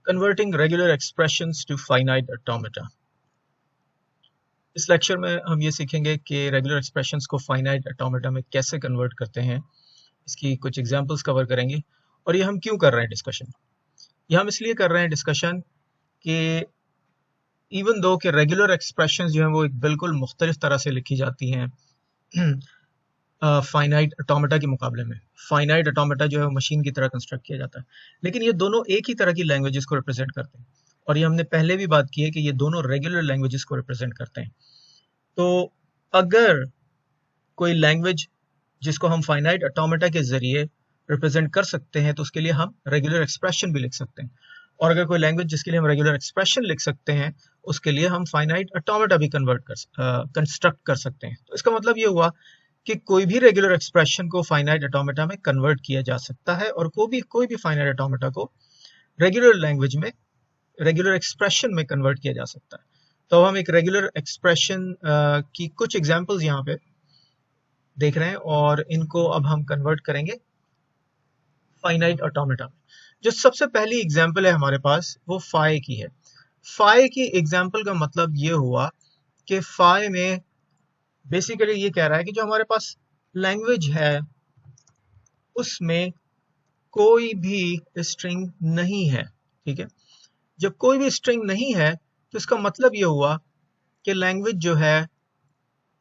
Converting regular expressions to finite automata। इस lecture में हम ये सीखेंगे कि रेगुलर एक्सप्रेशंस को फाइनाइट ऑटोमेटा में कैसे कन्वर्ट करते हैं। इसकी कुछ एग्जांपल्स कवर करेंगे और ये हम क्यों कर रहे हैं डिस्कशन। ये हम इसलिए कर रहे हैं डिस्कशन कि इवन दो कि रेगुलर एक्सप्रेशंस जो हैं वो एक बिल्कुल मुख्तलिफ तरह से लिखी जाती हैं फाइनाइट ऑटोमेटा के मुकाबले में। फाइनाइट ऑटोमेटा जो है वो मशीन की तरह कंस्ट्रक्ट किया जाता है, लेकिन ये दोनों एक ही तरह की लैंग्वेजेस को रिप्रेजेंट करते हैं और ये हमने पहले भी बात की है कि ये दोनों रेगुलर लैंग्वेजेस को रिप्रेजेंट करते हैं। तो अगर कोई लैंग्वेज जिसको हम फाइनाइट ऑटोमेटा के जरिए रिप्रेजेंट कर सकते हैं तो उसके लिए हम रेगुलर एक्सप्रेशन भी लिख सकते हैं, और अगर कोई लैंग्वेज जिसके लिए हम रेगुलर एक्सप्रेशन लिख सकते हैं उसके लिए हम फाइनाइट ऑटोमेटा भी कंस्ट्रक्ट कर सकते हैं। तो इसका मतलब ये हुआ कि कोई भी रेगुलर एक्सप्रेशन को फाइनाइट ऑटोमेटा में कन्वर्ट किया जा सकता है और कोई भी फाइनाइट ऑटोमेटा को रेगुलर लैंग्वेज में रेगुलर एक्सप्रेशन में कन्वर्ट किया जा सकता है। तो हम एक रेगुलर एक्सप्रेशन की कुछ एग्जांपल्स यहाँ पे देख रहे हैं और इनको अब हम कन्वर्ट करेंगे फाइनाइट ऑटोमेटा में। जो सबसे पहली एग्जांपल है हमारे पास वो फाई की है। फाई की एग्जांपल का मतलब ये हुआ कि फाई में बेसिकली ये कह रहा है कि जो हमारे पास लैंग्वेज है उसमें कोई भी स्ट्रिंग नहीं है। ठीक है, जब कोई भी स्ट्रिंग नहीं है तो इसका मतलब ये हुआ कि लैंग्वेज जो है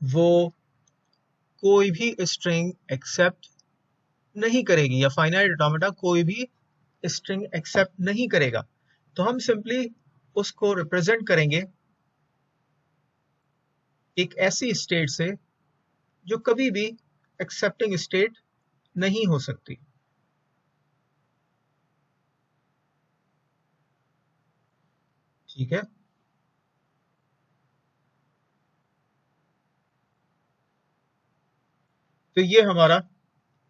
वो कोई भी स्ट्रिंग एक्सेप्ट नहीं करेगी, या फाइनाइट ऑटोमेटा कोई भी स्ट्रिंग एक्सेप्ट नहीं करेगा। तो हम सिंपली उसको रिप्रेजेंट करेंगे एक ऐसी स्टेट से जो कभी भी एक्सेप्टिंग स्टेट नहीं हो सकती। ठीक है, तो ये हमारा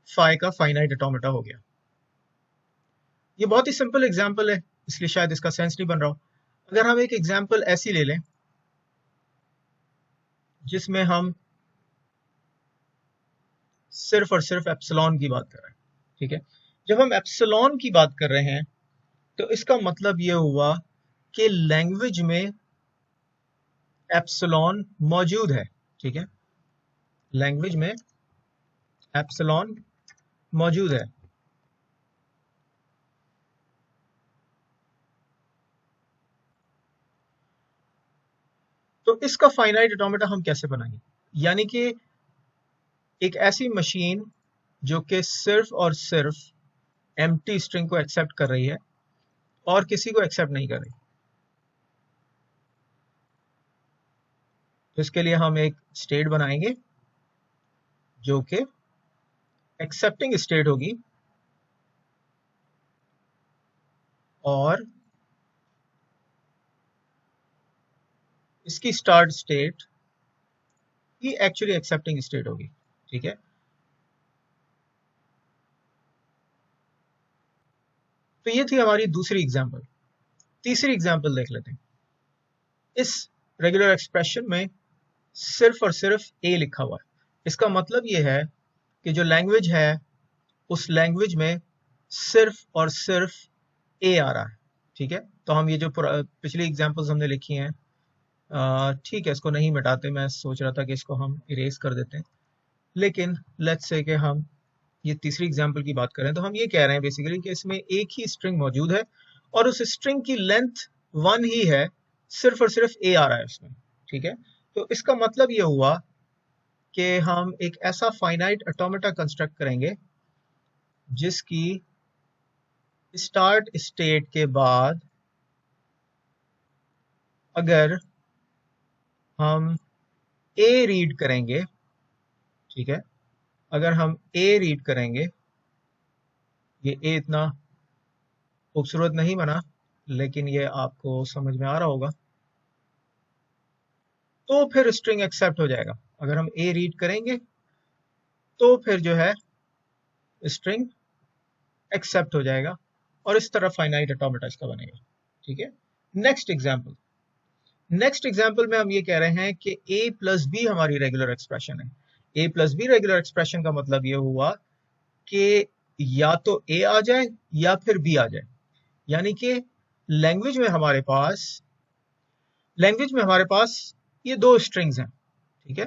फाई का फाइनाइट ऑटोमेटा हो गया। ये बहुत ही सिंपल एग्जांपल है इसलिए शायद इसका सेंस नहीं बन रहा हो। अगर हम एक एग्जांपल ऐसी ले लें जिसमें हम सिर्फ और सिर्फ एप्सिलॉन की बात कर रहे हैं। ठीक है, जब हम एप्सिलॉन की बात कर रहे हैं तो इसका मतलब यह हुआ कि लैंग्वेज में एप्सिलॉन मौजूद है। ठीक है, लैंग्वेज में एप्सिलॉन मौजूद है। तो इसका फाइनाइट ऑटोमेटा हम कैसे बनाएंगे, यानी कि एक ऐसी मशीन जो कि सिर्फ और सिर्फ एम्प्टी स्ट्रिंग को एक्सेप्ट कर रही है और किसी को एक्सेप्ट नहीं कर रही। तो इसके लिए हम एक स्टेट बनाएंगे जो कि एक्सेप्टिंग स्टेट होगी और इसकी स्टार्ट स्टेट ही एक्चुअली एक्सेप्टिंग स्टेट होगी। ठीक है, तो ये थी हमारी दूसरी एग्जांपल। तीसरी एग्जांपल देख लेते हैं। इस रेगुलर एक्सप्रेशन में सिर्फ और सिर्फ ए लिखा हुआ है। इसका मतलब ये है कि जो लैंग्वेज है उस लैंग्वेज में सिर्फ और सिर्फ ए आ रहा है। ठीक है, तो हम ये जो पिछली एग्जांपल्स हमने लिखी हैं, ठीक है, इसको नहीं मिटाते। मैं सोच रहा था कि इसको हम इरेज कर देते हैं, लेकिन लेट्स से कि हम ये तीसरी एग्जांपल की बात करें तो हम ये कह रहे हैं बेसिकली कि इसमें एक ही स्ट्रिंग मौजूद है और उस स्ट्रिंग की लेंथ 1 ही है, सिर्फ और सिर्फ ए आ रहा है उसमें। ठीक है, तो इसका मतलब ये हुआ कि हम एक ऐसा फाइनाइट ऑटोमेटा कंस्ट्रक्ट करेंगे जिसकी स्टार्ट स्टेट के बाद अगर हम ए रीड करेंगे, ठीक है, अगर हम ए रीड करेंगे, ये ए इतना खूबसूरत नहीं बना लेकिन ये आपको समझ में आ रहा होगा, तो फिर स्ट्रिंग एक्सेप्ट हो जाएगा। अगर हम ए रीड करेंगे तो फिर जो है स्ट्रिंग एक्सेप्ट हो जाएगा और इस तरह फाइनाइट ऑटोमेटा इसका बनेगा। ठीक है, नेक्स्ट एग्जाम्पल में हम ये कह रहे हैं कि a प्लस बी हमारी रेगुलर एक्सप्रेशन है। a plus be regular expression का मतलब ये हुआ कि या तो a आ जाए या फिर b आ जाए, यानी कि लैंग्वेज में हमारे पास ये दो स्ट्रिंग्स हैं, ठीक है,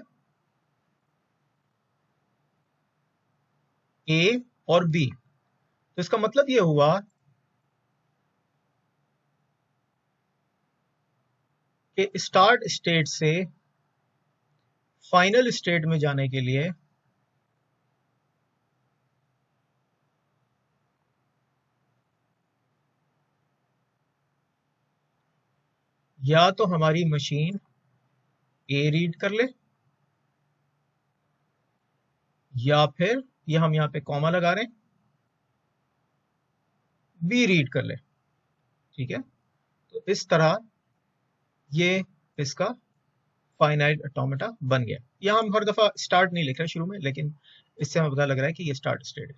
ए और बी। तो इसका मतलब ये हुआ कि स्टार्ट स्टेट से फाइनल स्टेट में जाने के लिए या तो हमारी मशीन ए रीड कर ले, या फिर ये हम यहाँ पे कॉमा लगा रहे हैं, बी रीड कर ले, ठीक है। तो इस तरह ये इसका फाइनाइट ऑटोमेटा बन गया। यहाँ हम हर दफा स्टार्ट नहीं लिख रहे शुरू में, लेकिन इससे हमें पता लग रहा है कि ये स्टार्ट स्टेट है,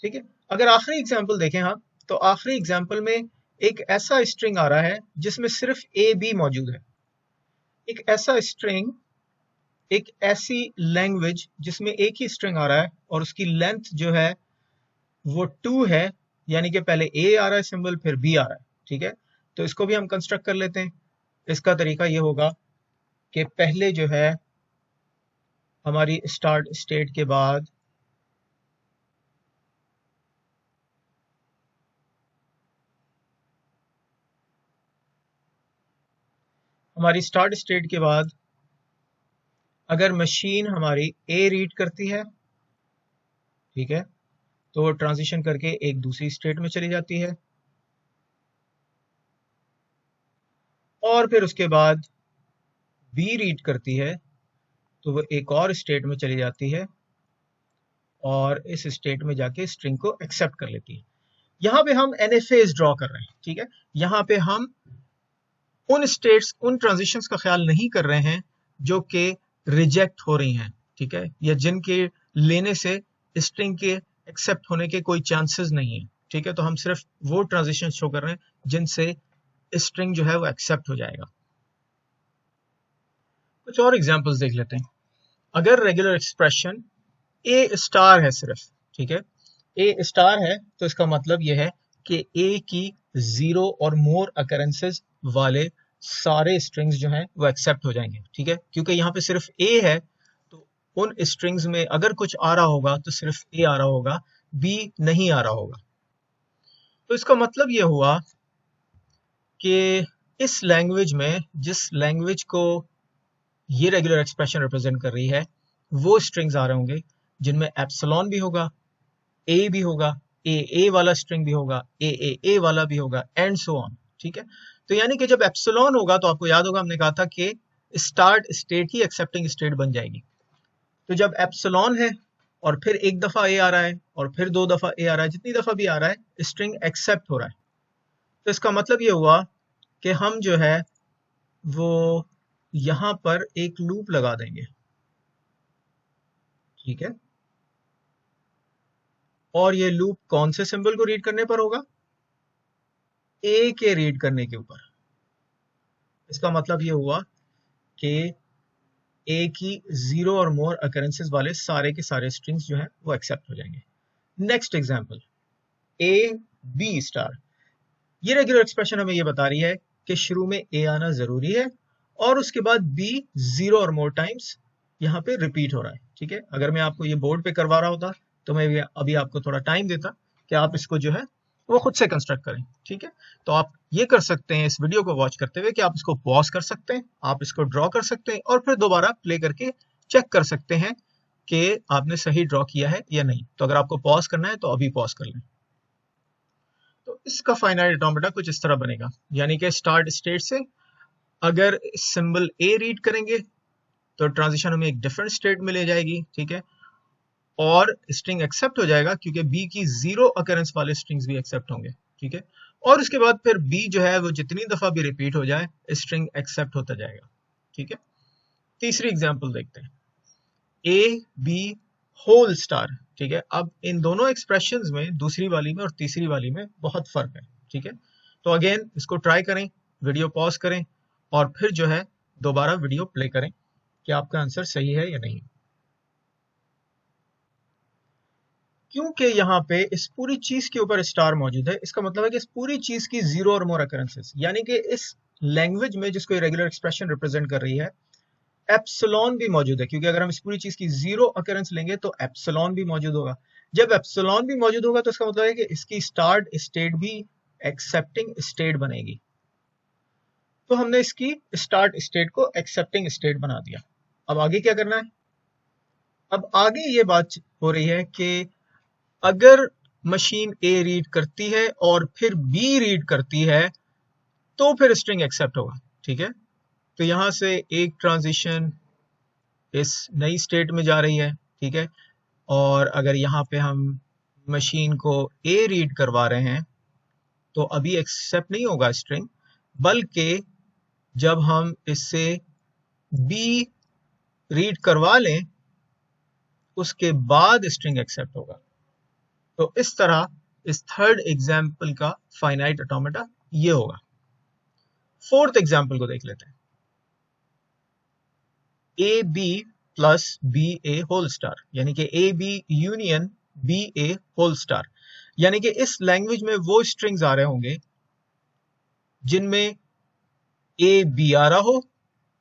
ठीक है। अगर आखिरी एग्जाम्पल देखें हम, तो आखिरी एग्जाम्पल में एक ऐसा स्ट्रिंग आ रहा है जिसमें सिर्फ ए बी मौजूद है, एक ऐसा स्ट्रिंग, एक ऐसी लैंग्वेज जिसमें एक ही स्ट्रिंग आ रहा है और उसकी लेंथ जो है वो 2 है, यानी कि पहले ए आ रहा है सिंबल, फिर बी आ रहा है, ठीक है। तो इसको भी हम कंस्ट्रक्ट कर लेते हैं। इसका तरीका ये होगा कि पहले जो है हमारी स्टार्ट स्टेट के बाद अगर मशीन हमारी ए रीड करती है, ठीक है, तो वो ट्रांजिशन करके एक दूसरी स्टेट में चली जाती है, और फिर उसके बाद बी रीड करती है तो वो एक और स्टेट में चली जाती है और इस स्टेट में जाके स्ट्रिंग को एक्सेप्ट कर लेती है। यहां पे हम एनएफएस ड्रॉ कर रहे हैं, ठीक है। यहां पे हम उन स्टेट्स, उन ट्रांजिशंस का ख्याल नहीं कर रहे हैं जो कि रिजेक्ट हो रही हैं, ठीक है, या जिनके लेने से स्ट्रिंग के एक्सेप्ट होने के कोई चांसेस नहीं है, ठीक है। तो हम सिर्फ वो ट्रांजिशन शो कर रहे हैं जिनसे स्ट्रिंग जो है वो एक्सेप्ट हो जाएगा। कुछ और एग्जांपल्स देख लेते हैं। अगर रेगुलर एक्सप्रेशन ए स्टार है सिर्फ, ठीक है, ए स्टार है, तो इसका मतलब यह है कि ए की 0 और मोर अकरेंसेस वाले सारे स्ट्रिंग्स जो हैं वो एक्सेप्ट हो जाएंगे, ठीक है। क्योंकि यहाँ पे सिर्फ ए है, तो उन स्ट्रिंग्स में अगर कुछ आ रहा होगा तो सिर्फ ए आ रहा होगा, बी नहीं आ रहा होगा। तो इसका मतलब यह हुआ कि इस लैंग्वेज में, जिस लैंग्वेज को ये रेगुलर एक्सप्रेशन रिप्रेजेंट कर रही है, वो स्ट्रिंग्स आ रहे होंगे जिनमें एप्सिलॉन भी होगा, ए भी होगा, ए वाला स्ट्रिंग भी होगा, ए वाला भी होगा, एंड सो ऑन, ठीक है। तो यानी कि जब एप्सिलॉन होगा, तो आपको याद होगा हमने कहा था कि स्टार्ट स्टेट ही एक्सेप्टिंग स्टेट बन जाएगी। तो जब एप्सिलॉन है और फिर एक दफा ए आ रहा है और फिर 2 दफा ए आ रहा है, जितनी दफा भी आ रहा है स्ट्रिंग एक्सेप्ट हो रहा है। तो इसका मतलब ये हुआ कि हम जो है वो यहां पर एक लूप लगा देंगे, ठीक है। और ये लूप कौन से सिंबल को रीड करने पर होगा? ए के रीड करने के ऊपर। इसका मतलब ये हुआ कि ए की 0 और मोर अकरेंसेस वाले सारे के सारे स्ट्रिंग्स जो हैं वो एक्सेप्ट हो जाएंगे। Next example, a b star. ये रेगुलर एक्सप्रेशन हमें ये बता रही है कि शुरू में ए आना जरूरी है और उसके बाद बी 0 और मोर टाइम्स यहाँ पे रिपीट हो रहा है, ठीक है। अगर मैं आपको ये बोर्ड पे करवा रहा होता तो मैं अभी आपको थोड़ा टाइम देता कि आप इसको जो है वो खुद से कंस्ट्रक्ट करें, ठीक है। तो आप ये कर सकते हैं इस वीडियो को वॉच करते हुए कि आप इसको पॉज कर सकते हैं, आप इसको ड्रॉ कर सकते हैं और फिर दोबारा प्ले करके चेक कर सकते हैं कि आपने सही ड्रॉ किया है या नहीं। तो अगर आपको पॉज करना है तो अभी पॉज कर लें। तो इसका फाइनाइट ऑटोमेटा कुछ इस तरह बनेगा, यानी कि स्टार्ट स्टेट से अगर सिंबल ए रीड करेंगे तो ट्रांजिशन हमें एक डिफरेंट स्टेट में ले जाएगी, ठीक है, और स्ट्रिंग एक्सेप्ट हो जाएगा क्योंकि बी की 0 अकरेंस वाले स्ट्रिंग्स भी एक्सेप्ट होंगे, ठीक है। और उसके बाद फिर बी जो है वो जितनी दफा भी रिपीट हो जाए स्ट्रिंग एक्सेप्ट होता जाएगा, ठीक है। तीसरी एग्जांपल देखते हैं, ए बी होल स्टार, ठीक है। अब इन दोनों एक्सप्रेशंस में, दूसरी वाली में और तीसरी वाली में बहुत फर्क है, ठीक है। तो अगेन इसको ट्राई करें, वीडियो पॉज करें और फिर जो है दोबारा वीडियो प्ले करें कि आपका आंसर सही है या नहीं। क्योंकि यहाँ पे इस पूरी चीज के ऊपर स्टार मौजूद है, इसका मतलब है कि इस पूरी चीज की जीरो और मोर अकरेंसेस, यानी कि इस लैंग्वेज में जिसको रेगुलर एक्सप्रेशन रिप्रेजेंट कर रही है, एप्सिलॉन भी मौजूद है, क्योंकि अगर हम इस पूरी चीज की जीरो अकरेंस लेंगे तो एप्सिलॉन भी मौजूद होगा। जब एप्सिलॉन भी मौजूद होगा तो इसका मतलब है कि इसकी स्टार्ट स्टेट भी एक्सेप्टिंग स्टेट बनेगी। तो हमने इसकी स्टार्ट स्टेट को एक्सेप्टिंग स्टेट बना दिया। अब आगे क्या करना है? अब आगे ये बात हो रही है कि अगर मशीन ए रीड करती है और फिर बी रीड करती है तो फिर स्ट्रिंग एक्सेप्ट होगा। ठीक है, तो यहां से एक ट्रांजिशन इस नई स्टेट में जा रही है। ठीक है, और अगर यहाँ पे हम मशीन को ए रीड करवा रहे हैं तो अभी एक्सेप्ट नहीं होगा स्ट्रिंग, बल्कि जब हम इससे बी रीड करवा लें उसके बाद स्ट्रिंग एक्सेप्ट होगा। तो इस तरह इस थर्ड एग्जाम्पल का फाइनाइट ऑटोमेटा ये होगा। फोर्थ एग्जाम्पल को देख लेते हैं, a b plus b a whole star, यानी कि a b union b a whole star, यानी कि इस लैंग्वेज में वो स्ट्रिंग्स आ रहे होंगे जिनमें ए बी आ रहा हो,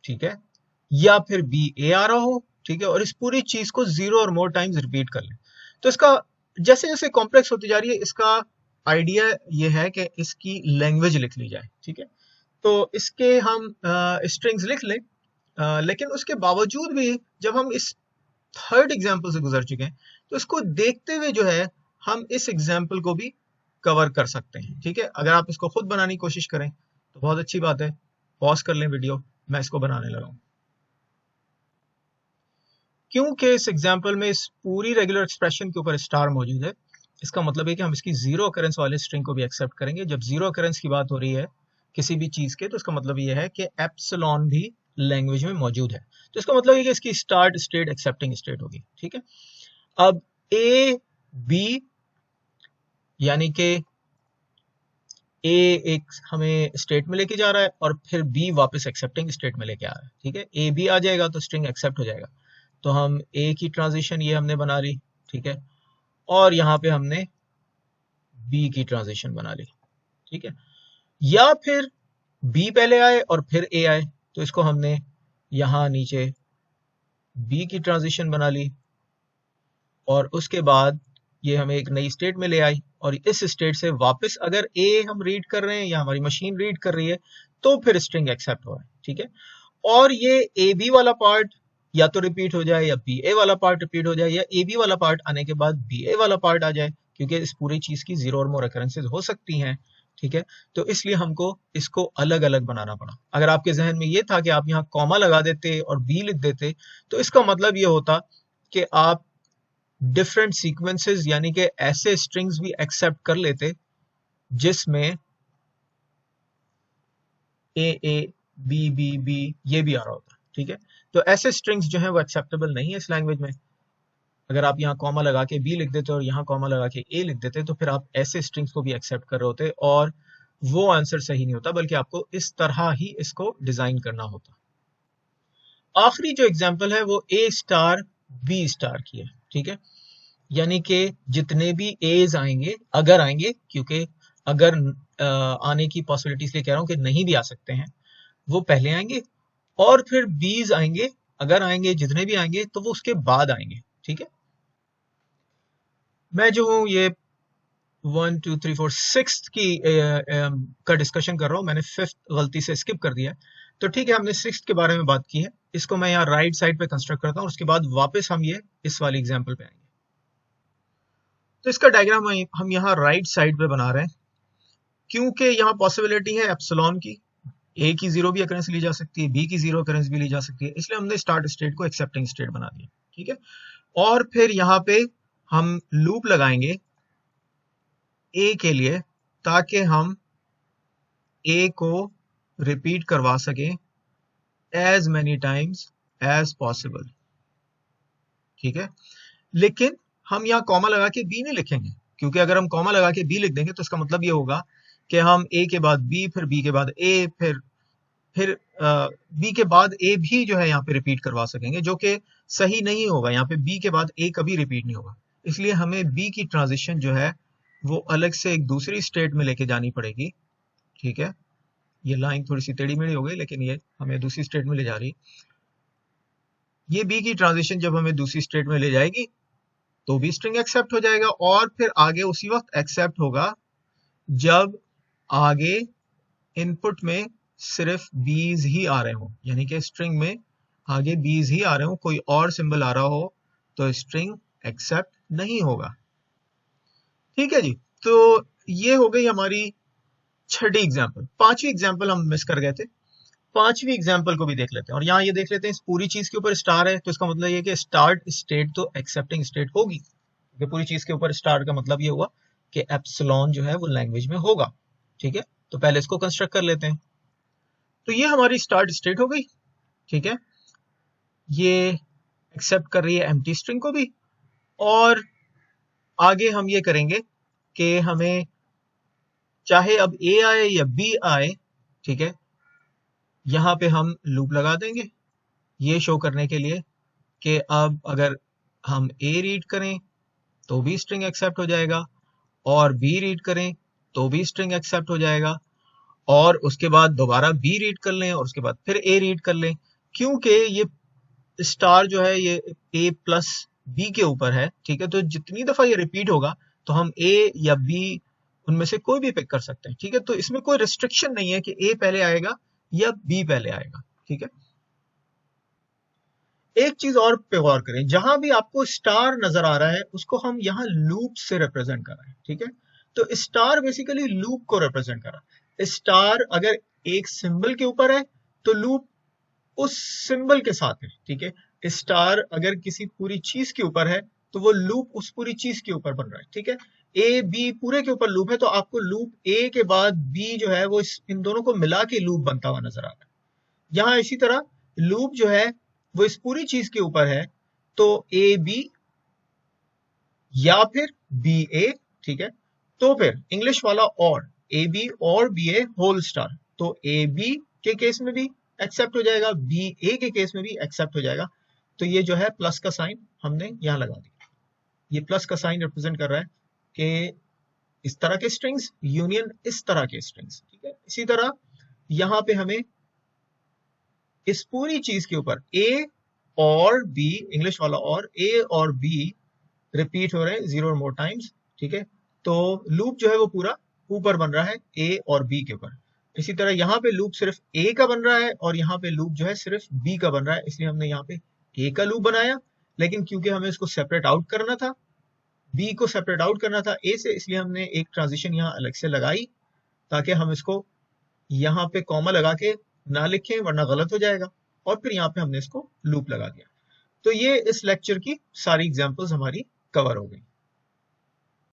ठीक है, या फिर बी ए आ रहा हो, ठीक है, और इस पूरी चीज को जीरो और मोर टाइम्स रिपीट कर लें। तो इसका जैसे जैसे कॉम्प्लेक्स होती जा रही है, इसका आइडिया ये है कि इसकी लैंग्वेज लिख ली जाए। ठीक है, तो इसके हम स्ट्रिंग्स लिख लें, लेकिन उसके बावजूद भी जब हम इस थर्ड एग्जाम्पल से गुजर चुके हैं तो इसको देखते हुए जो है हम इस एग्जाम्पल को भी कवर कर सकते हैं। ठीक है, अगर आप इसको खुद बनाने की कोशिश करें तो बहुत अच्छी बात है, पॉज कर लें वीडियो, मैं इसको बनाने लगा हूं। क्योंकि इस एग्जाम्पल में इस पूरी रेगुलर एक्सप्रेशन के ऊपर स्टार मौजूद है, इसका मतलब है कि हम इसकी जीरो अकरेंस वाले स्ट्रिंग को भी एक्सेप्ट करेंगे। जब जीरो अकरेंस की बात हो रही है किसी भी चीज के, तो इसका मतलब यह है कि एप्सिलॉन भी लैंग्वेज में मौजूद है, तो इसका मतलब है कि इसकी स्टार्ट स्टेट एक्सेप्टिंग स्टेट होगी। ठीक है, अब ए बी, यानी कि ए एक हमें स्टेट में लेके जा रहा है और फिर बी वापस एक्सेप्टिंग स्टेट में लेके आ रहा है। ठीक है, ए बी आ जाएगा तो स्ट्रिंग एक्सेप्ट हो जाएगा, तो हम ए की ट्रांजिशन ये हमने बना ली। ठीक है, और यहां पे हमने बी की ट्रांजिशन बना ली। ठीक है, या फिर बी पहले आए और फिर ए आए, तो इसको हमने यहां नीचे बी की ट्रांजिशन बना ली और उसके बाद ये हमें एक नई स्टेट में ले आई, और इस स्टेट से वापस अगर ए हम रीड कर रहे हैं या हमारी मशीन रीड कर रही है तो फिर स्ट्रिंग एक्सेप्ट हो रहा है। ठीक है, और ये ए बी वाला पार्ट या तो रिपीट हो जाए या बी ए वाला पार्ट रिपीट हो जाए, या ए बी वाला पार्ट आने के बाद बी ए वाला पार्ट आ जाए, क्योंकि इस पूरी चीज की जीरो और मोर अकरेंसेस हो सकती हैं। ठीक है, तो इसलिए हमको इसको अलग अलग बनाना पड़ा। अगर आपके जहन में ये था कि आप यहाँ कॉमा लगा देते और बी लिख देते तो इसका मतलब ये होता कि आप डिफरेंट सीक्वेंसेस यानी कि ऐसे स्ट्रिंग्स भी एक्सेप्ट कर लेते जिसमें ए बी बी बी ये भी आ रहा होता। ठीक है, तो ऐसे स्ट्रिंग्स जो है वो एक्सेप्टेबल नहीं है इस लैंग्वेज में। अगर आप यहाँ कॉमा लगा के बी लिख देते और यहाँ कॉमा लगा के ए लिख देते तो फिर आप ऐसे स्ट्रिंग्स को भी एक्सेप्ट कर रहे होते और वो आंसर सही नहीं होता, बल्कि आपको इस तरह ही इसको डिजाइन करना होता। आखिरी जो एग्जाम्पल है वो ए स्टार बी स्टार की है। ठीक है, यानी कि जितने भी एज आएंगे, अगर आएंगे, क्योंकि अगर आने की पॉसिबिलिटी इसलिए कह रहा हूं कि नहीं भी आ सकते हैं, वो पहले आएंगे और फिर बीज आएंगे, अगर आएंगे, जितने भी आएंगे तो वो उसके बाद आएंगे। ठीक है, मैं जो हूं ये 1 2 3 4 6 की का डिस्कशन कर रहा हूं, मैंने 5th गलती से स्किप कर दिया है। तो ठीक है, हमने 6th के बारे में बात की है, इसको मैं यहाँ राइट साइड पे कंस्ट्रक्ट करता हूँ, उसके बाद वापस हम ये इस वाली एग्जाम्पल पे आएंगे। तो इसका डायग्राम हम यहाँ राइट साइड पे बना रहे हैं, क्योंकि यहाँ पॉसिबिलिटी है एप्सिलॉन की, ए की जीरो भी अकरेंस ली जा सकती है, बी की जीरो अकरेंस भी ली जा सकती है, इसलिए हमने स्टार्ट स्टेट को एक्सेप्टिंग स्टेट बना दिया। ठीक है, और फिर यहाँ पे हम लूप लगाएंगे ए के लिए ताकि हम ए को रिपीट करवा सकें as many times as possible. ठीक है, लेकिन हम यहाँ कॉमा लगा के बी नहीं लिखेंगे, क्योंकि अगर हम कॉमा लगा के बी लिख देंगे तो इसका मतलब ये होगा कि हम ए के बाद बी, फिर बी के बाद ए, फिर बी के बाद ए भी जो है यहाँ पे रिपीट करवा सकेंगे, जो कि सही नहीं होगा। यहाँ पे बी के बाद ए कभी रिपीट नहीं होगा, इसलिए हमें बी की ट्रांजिशन जो है वो अलग से एक दूसरी स्टेट में लेके जानी पड़ेगी। ठीक है, ये लाइन थोड़ी सी टेढ़ी मेढ़ी हो गई, लेकिन ये हमें दूसरी स्टेट में ले जा रही। ये बी की ट्रांजिशन जब हमें दूसरी स्टेट में ले जाएगी तो भी स्ट्रिंग एक्सेप्ट हो जाएगा, और फिर आगे उसी वक्त एक्सेप्ट होगा जब आगे इनपुट में सिर्फ बीज ही आ रहे हो, यानी कि स्ट्रिंग में आगे बीज ही आ रहे हो, कोई और सिंबल आ रहा हो तो स्ट्रिंग एक्सेप्ट नहीं होगा। ठीक है जी, तो ये हो गई हमारी छठी एग्जाम्पल। पांचवी एग्जाम्पल हम मिस कर गए थे, पांचवी एग्जाम्पल को भी देख लेते हैं। और यहाँ ये देख लेते हैं, इस पूरी चीज के ऊपर स्टार है तो इसका मतलब ये कि स्टार्ट स्टेट तो एक्सेप्टिंग स्टेट होगी, क्योंकि पूरी चीज के ऊपर स्टार का मतलब ये हुआ कि एप्सिलॉन जो है वो लैंग्वेज में होगा। ठीक है, तो पहले इसको कंस्ट्रक्ट कर लेते हैं। तो ये हमारी स्टार्ट स्टेट हो गई। ठीक है, ये एक्सेप्ट कर रही है एम्प्टी स्ट्रिंग को भी, और आगे हम ये करेंगे कि हमें चाहे अब ए आए या बी आए, ठीक है, यहां पे हम लूप लगा देंगे ये शो करने के लिए कि अब अगर हम ए रीड करें तो भी स्ट्रिंग एक्सेप्ट हो जाएगा, और बी रीड करें तो भी स्ट्रिंग एक्सेप्ट हो जाएगा, और उसके बाद दोबारा बी रीड कर लें और उसके बाद फिर ए रीड कर लें, क्योंकि ये स्टार जो है ये ए प्लस बी के ऊपर है। ठीक है, तो जितनी दफा ये रिपीट होगा तो हम ए या बी उनमें से कोई भी पिक कर सकते हैं। ठीक है, तो इसमें कोई रिस्ट्रिक्शन नहीं है कि ए पहले आएगा या बी पहले आएगा। ठीक है, एक चीज और पे गौर करें, जहां भी आपको स्टार नजर आ रहा है उसको हम यहां लूप से रिप्रेजेंट कर रहे हैं। ठीक है, तो स्टार बेसिकली लूप को रिप्रेजेंट कर रहा है। स्टार अगर एक सिंबल के ऊपर है तो लूप उस सिंबल के साथ है। ठीक है, स्टार अगर किसी पूरी चीज के ऊपर है तो वो लूप उस पूरी चीज के ऊपर बन रहा है। ठीक है, ए बी पूरे के ऊपर लूप है, तो आपको लूप ए के बाद बी जो है वो इन दोनों को मिला के लूप बनता हुआ नजर आ रहा है। यहां इसी तरह लूप जो है वो इस पूरी चीज के ऊपर है, तो ए बी या फिर बी ए। ठीक है, तो फिर इंग्लिश वाला और ए बी और बी ए होल स्टार, तो ए बी के केस में भी एक्सेप्ट हो जाएगा, बी ए के केस में भी एक्सेप्ट हो जाएगा। तो ये जो है प्लस का साइन हमने यहां लगा दिया, ये प्लस का साइन रिप्रेजेंट कर रहा है कि इस तरह के स्ट्रिंग्स यूनियन इस तरह के स्ट्रिंग्स। ठीक है, इसी तरह यहां पे हमें इस पूरी चीज के ऊपर ए और बी, इंग्लिश वाला और ए और बी रिपीट हो रहे हैं 0 और मोर टाइम्स। ठीक है, तो लूप जो है वो पूरा ऊपर बन रहा है ए और बी के ऊपर। इसी तरह यहाँ पे लूप सिर्फ ए का बन रहा है और यहाँ पे लूप जो है सिर्फ बी का बन रहा है, इसलिए हमने यहाँ पे ए का लूप बनाया। लेकिन क्योंकि हमें इसको सेपरेट आउट करना था, बी को सेपरेट आउट करना था ए से, इसलिए हमने एक ट्रांजिशन यहाँ अलग से लगाई ताकि हम इसको यहाँ पे कॉमा लगा के ना लिखें वरना गलत हो जाएगा, और फिर यहाँ पे हमने इसको लूप लगा दिया। तो ये इस लेक्चर की सारी एग्जांपल्स हमारी कवर हो गई।